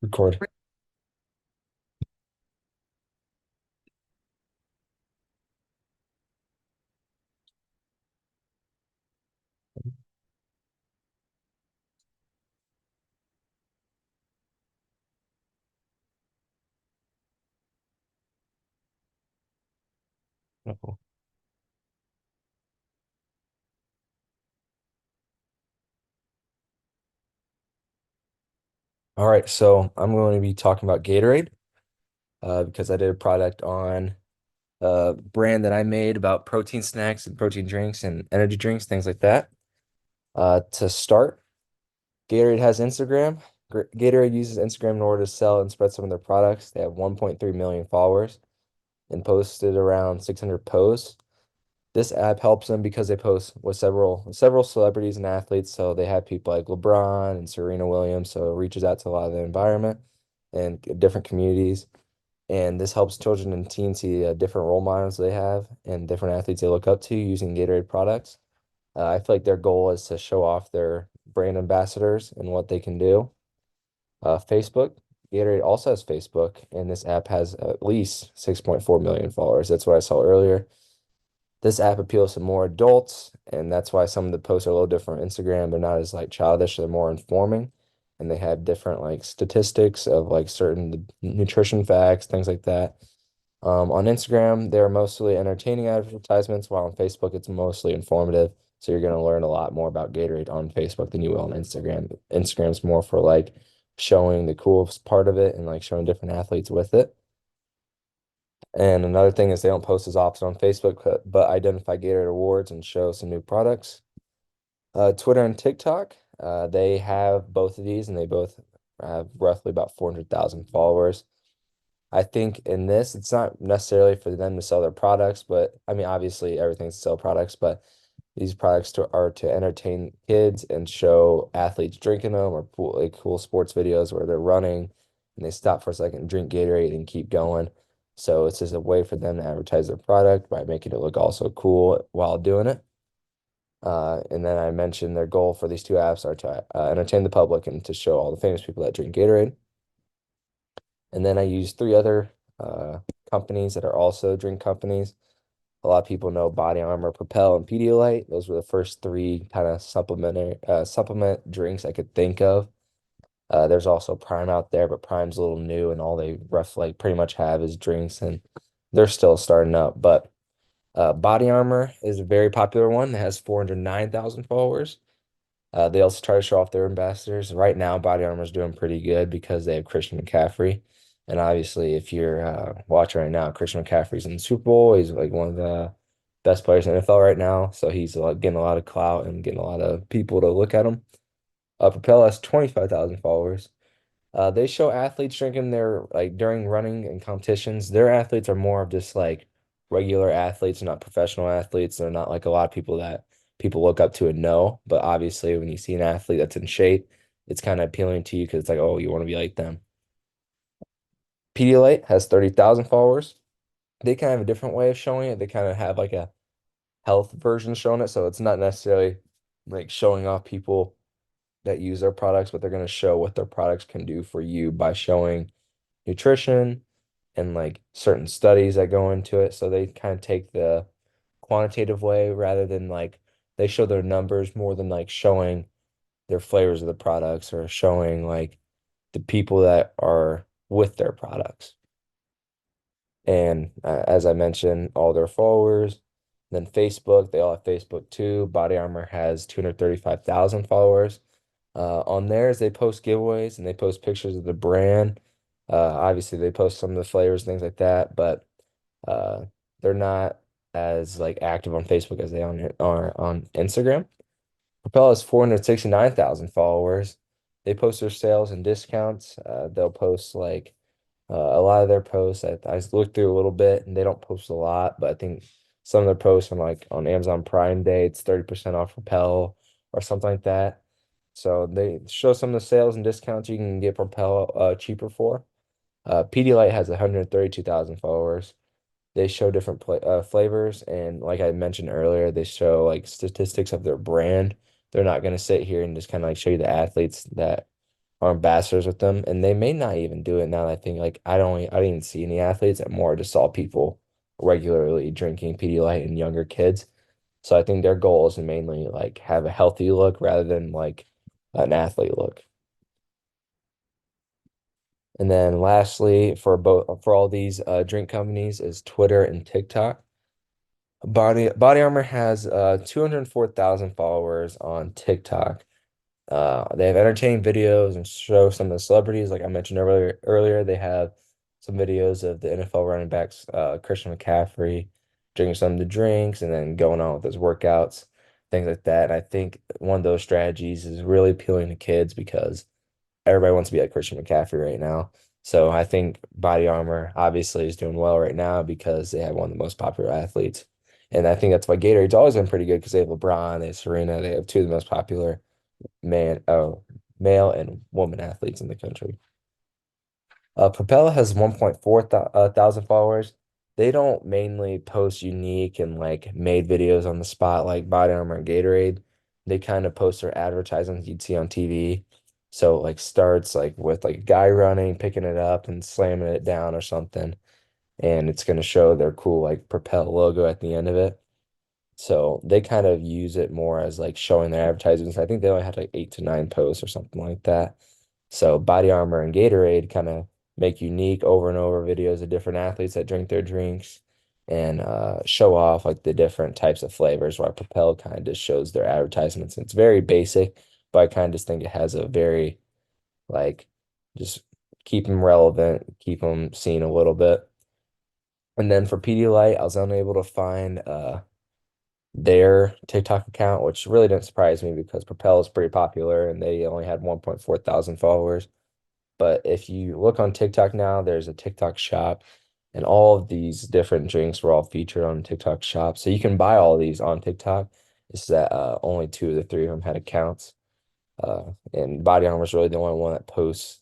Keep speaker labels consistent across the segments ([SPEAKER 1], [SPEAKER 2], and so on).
[SPEAKER 1] Record. Oh. All right, so I'm going to be talking about Gatorade because I did a product on a brand that I made about protein snacks and protein drinks and energy drinks, things like that. To start, Gatorade has Instagram. Gatorade uses Instagram in order to sell and spread some of their products. They have 1.3 million followers and posted around 600 posts. This app helps them because they post with several celebrities and athletes. So they have people like LeBron and Serena Williams. So it reaches out to a lot of the environment and different communities. And this helps children and teens see different role models they have and different athletes they look up to using Gatorade products. I feel like their goal is to show off their brand ambassadors and what they can do. Facebook, Gatorade also has Facebook, and this app has at least 6.4 million followers. That's what I saw earlier. This app appeals to more adults, and that's why some of the posts are a little different on Instagram. They're not as like childish, they're more informing, and they have different like statistics of like certain nutrition facts, things like that. On Instagram, they're mostly entertaining advertisements, while on Facebook, it's mostly informative. So you're gonna learn a lot more about Gatorade on Facebook than you will on Instagram. Instagram's more for like showing the coolest part of it and like showing different athletes with it. And another thing is they don't post as often on Facebook, but identify Gatorade awards and show some new products. Twitter and TikTok, they have both of these and they both have roughly about 400,000 followers. I think in this, it's not necessarily for them to sell their products, but I mean, obviously everything's to sell products, but these products are to entertain kids and show athletes drinking them or like cool sports videos where they're running and they stop for a second, drink Gatorade and keep going. So it's just a way for them to advertise their product by making it look also cool while doing it. And then I mentioned their goal for these two apps are to entertain the public and to show all the famous people that drink Gatorade. And then I use three other companies that are also drink companies. A lot of people know Body Armor, Propel, and Pedialyte. Those were the first three kind of supplement drinks I could think of. There's also Prime out there, but Prime's a little new, and all they roughly pretty much have is drinks, and they're still starting up. But Body Armor is a very popular one that has 409,000 followers. They also try to show off their ambassadors. Right now, Body Armor is doing pretty good because they have Christian McCaffrey. And obviously, if you're watching right now, Christian McCaffrey's in the Super Bowl. He's like one of the best players in the NFL right now. So he's getting a lot of clout and getting a lot of people to look at him. Propel has 25,000 followers. They show athletes drinking their like during running and competitions. Their athletes are more of just like regular athletes, not professional athletes. They're not like a lot of people that people look up to and know. But obviously, when you see an athlete that's in shape, it's kind of appealing to you because it's like, oh, you want to be like them. Pedialyte has 30,000 followers. They kind of have a different way of showing it. They kind of have like a health version showing it. So it's not necessarily like showing off people that use their products, but they're going to show what their products can do for you by showing nutrition and like certain studies that go into it. So they kind of take the quantitative way rather than like they show their numbers more than like showing their flavors of the products or showing like the people that are with their products. And as I mentioned, all their followers. Then Facebook, they all have Facebook too. Body Armor has 235,000 followers. On theirs, they post giveaways and they post pictures of the brand. Obviously, they post some of the flavors, things like that, but uh, they're not as like active on Facebook as are on Instagram. Propel has 469,000 followers. They post their sales and discounts. They'll post like a lot of their posts. I looked through a little bit and they don't post a lot, but I think some of their posts on Amazon Prime Day, it's 30% off Propel or something like that. So they show some of the sales and discounts you can get Propel cheaper for. Pedialyte has 132,000 followers. They show different flavors, and like I mentioned earlier, they show like statistics of their brand. They're not going to sit here and just kind of like show you the athletes that are ambassadors with them, and they may not even do it now that I think like I didn't even see any athletes. I more just saw people regularly drinking Pedialyte in younger kids. So I think their goal is to mainly like have a healthy look rather than like an athlete look. And then lastly, for all these drink companies is Twitter and TikTok. Body Armor has 204,000 followers on TikTok. They have entertaining videos and show some of the celebrities. Like I mentioned earlier, they have some videos of the NFL running backs, Christian McCaffrey, drinking some of the drinks and then going on with his workouts, things like that. And I think one of those strategies is really appealing to kids because everybody wants to be like Christian McCaffrey right now. So I think Body Armor obviously is doing well right now because they have one of the most popular athletes. And I think that's why Gatorade's always been pretty good because they have LeBron, they have Serena, they have two of the most popular man, male and woman athletes in the country. Propel has 1.4 thousand followers. They don't mainly post unique and like made videos on the spot like Body Armor and Gatorade. They kind of post their advertisements you'd see on TV. So like starts like with like a guy running, picking it up and slamming it down or something. And it's gonna show their cool like Propel logo at the end of it. So they kind of use it more as like showing their advertisements. I think they only had like 8 to 9 posts or something like that. So Body Armor and Gatorade kind of make unique over and over videos of different athletes that drink their drinks and show off like the different types of flavors. While Propel kind of just shows their advertisements. It's very basic, but I kind of just think it has a very like just keep them relevant, keep them seen a little bit. And then for Pedialyte, I was unable to find their TikTok account, which really didn't surprise me because Propel is pretty popular and they only had 1.4 thousand followers. But if you look on TikTok now, there's a TikTok shop and all of these different drinks were all featured on TikTok shop. So you can buy all these on TikTok. It's that only two of the three of them had accounts. And Body Armor is really the only one that posts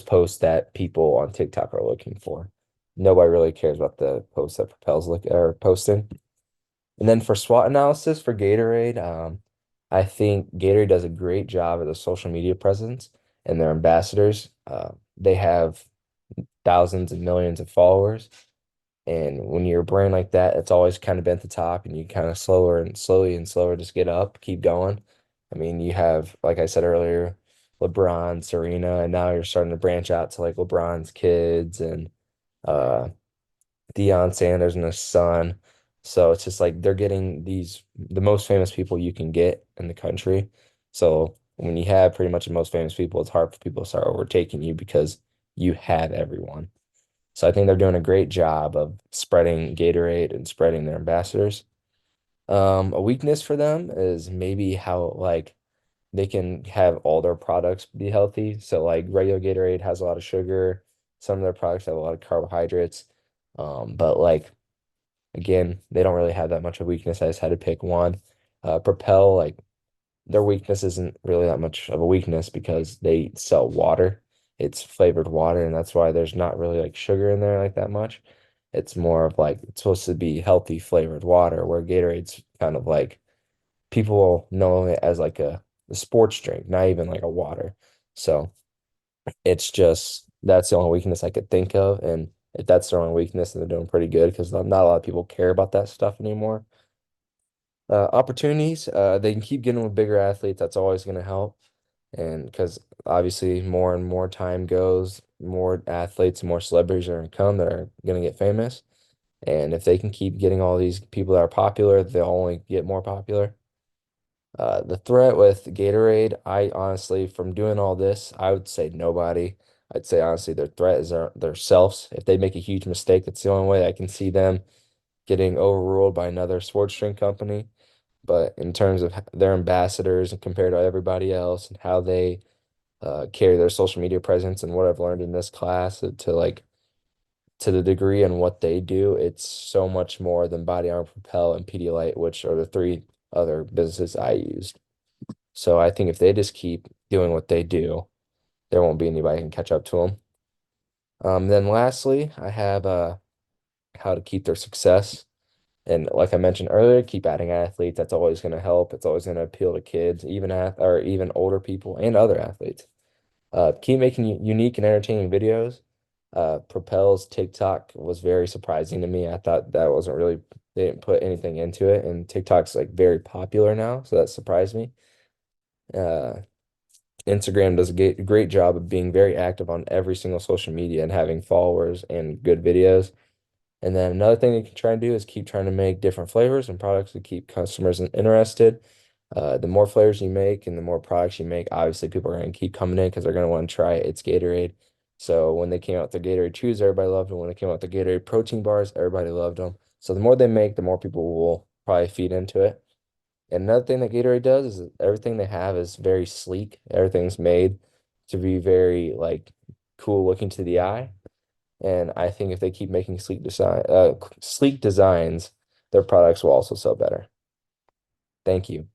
[SPEAKER 1] posts that people on TikTok are looking for. Nobody really cares about the posts that Propel's look are posting. And then for SWOT analysis for Gatorade, I think Gatorade does a great job of the social media presence and their ambassadors. They have thousands and millions of followers. And when you're a brand like that, it's always kind of been at the top and you kind of slower and slowly and slower just get up, keep going. I mean, you have, like I said earlier, LeBron, Serena, and now you're starting to branch out to like LeBron's kids and uh Deion Sanders and his son. So it's just like they're getting the most famous people you can get in the country. So when you have pretty much the most famous people, it's hard for people to start overtaking you because you have everyone. So I think they're doing a great job of spreading Gatorade and spreading their ambassadors. A weakness for them is maybe how like they can have all their products be healthy. So like regular Gatorade has a lot of sugar. Some of their products have a lot of carbohydrates. But like again, they don't really have that much of a weakness. I just had to pick one. Propel, like their weakness isn't really that much of a weakness because they sell water. It's flavored water, and that's why there's not really like sugar in there like that much. It's more of like it's supposed to be healthy flavored water, where Gatorade's kind of like people know it as like a sports drink, not even like a water. So it's just that's the only weakness I could think of. And if that's their only weakness, then they're doing pretty good because not a lot of people care about that stuff anymore. Opportunities, they can keep getting with bigger athletes. That's always going to help. And because obviously more and more time goes, more athletes, more celebrities are going to come that are going to get famous. And if they can keep getting all these people that are popular, they'll only get more popular. The threat with Gatorade, I honestly, from doing all this, I would say nobody. I'd say honestly, their threat is their selves. If they make a huge mistake, that's the only way I can see them getting overruled by another sports drink company. But in terms of their ambassadors and compared to everybody else and how they carry their social media presence and what I've learned in this class to like to the degree and what they do, it's so much more than Body Armor, Propel, and Pedialyte, which are the three other businesses I used. So I think if they just keep doing what they do, there won't be anybody who can catch up to them. Then lastly, I have how to keep their success. And like I mentioned earlier, keep adding athletes. That's always going to help. It's always going to appeal to kids, even or even older people and other athletes. Keep making unique and entertaining videos. Propel's TikTok was very surprising to me. I thought that wasn't really, they didn't put anything into it, and TikTok's like very popular now, so that surprised me. Uh, Instagram does a great job of being very active on every single social media and having followers and good videos. And then another thing you can try and do is keep trying to make different flavors and products to keep customers interested. The more flavors you make and the more products you make, obviously people are going to keep coming in because they're going to want to try it. It's Gatorade. So when they came out with the Gatorade Chews, everybody loved them. When they came out with the Gatorade protein bars, everybody loved them. So the more they make, the more people will probably feed into it. And another thing that Gatorade does is everything they have is very sleek. Everything's made to be very like cool looking to the eye. And I think if they keep making sleek designs, their products will also sell better. Thank you.